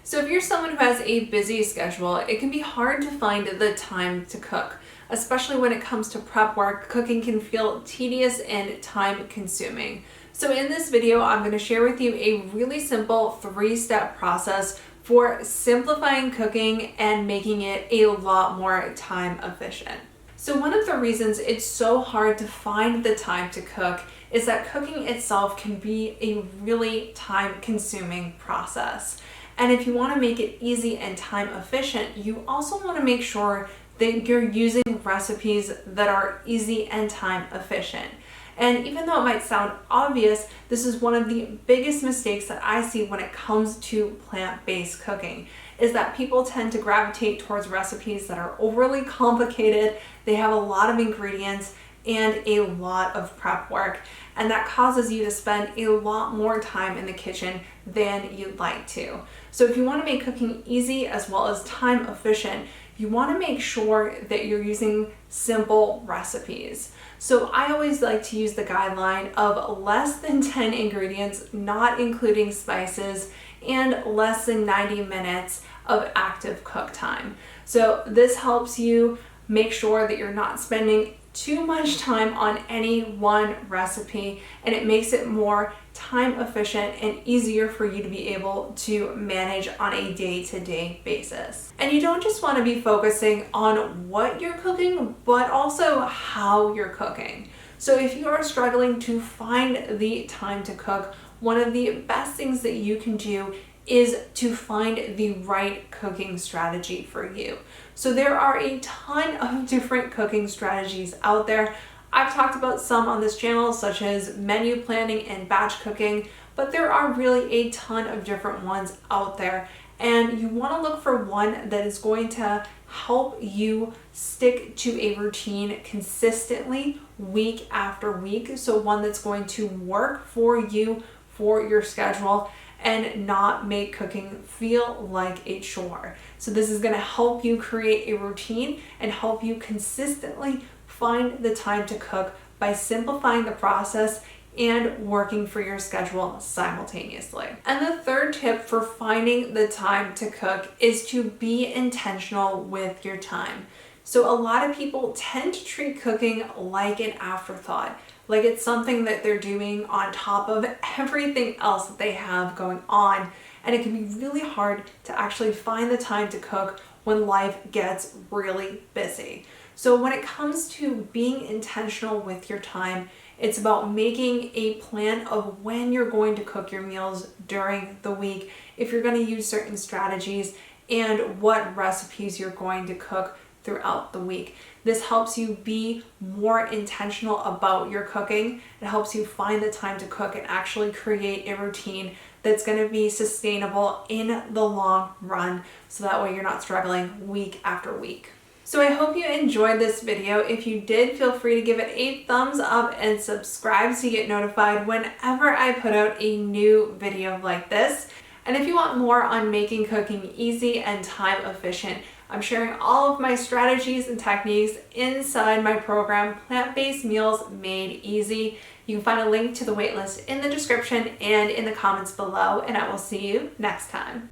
So if you're someone who has a busy schedule, it can be hard to find the time to cook. Especially when it comes to prep work, cooking can feel tedious and time consuming. So in this video, I'm going to share with you a really simple 3-step process for simplifying cooking and making it a lot more time efficient. So one of the reasons it's so hard to find the time to cook is that cooking itself can be a really time consuming process. And if you want to make it easy and time efficient, you also want to make sure that you're using recipes that are easy and time efficient. And even though it might sound obvious, this is one of the biggest mistakes that I see when it comes to plant-based cooking, is that people tend to gravitate towards recipes that are overly complicated, they have a lot of ingredients, and a lot of prep work, and that causes you to spend a lot more time in the kitchen than you'd like to. So if you want to make cooking easy as well as time efficient, you want to make sure that you're using simple recipes. So I always like to use the guideline of less than 10 ingredients, not including spices, and less than 90 minutes of active cook time. So this helps you make sure that you're not spending too much time on any one recipe, and it makes it more time efficient and easier for you to be able to manage on a day-to-day basis. And you don't just want to be focusing on what you're cooking, but also how you're cooking. So if you are struggling to find the time to cook, one of the best things that you can do is to find the right cooking strategy for you. So there are a ton of different cooking strategies out there. I've talked about some on this channel, such as menu planning and batch cooking, but there are really a ton of different ones out there. And you want to look for one that is going to help you stick to a routine consistently week after week. So one that's going to work for you, for your schedule, and not make cooking feel like a chore. So this is going to help you create a routine and help you consistently find the time to cook by simplifying the process and working for your schedule simultaneously. And the third tip for finding the time to cook is to be intentional with your time. So a lot of people tend to treat cooking like an afterthought, like it's something that they're doing on top of everything else that they have going on. And it can be really hard to actually find the time to cook when life gets really busy. So when it comes to being intentional with your time, it's about making a plan of when you're going to cook your meals during the week, if you're going to use certain strategies, and what recipes you're going to cook throughout the week. This helps you be more intentional about your cooking. It helps you find the time to cook and actually create a routine that's going to be sustainable in the long run, so that way you're not struggling week after week. So I hope you enjoyed this video. If you did, feel free to give it a thumbs up and subscribe so you get notified whenever I put out a new video like this. And if you want more on making cooking easy and time efficient, I'm sharing all of my strategies and techniques inside my program, Plant-Based Meals Made Easy. You can find a link to the waitlist in the description and in the comments below, and I will see you next time.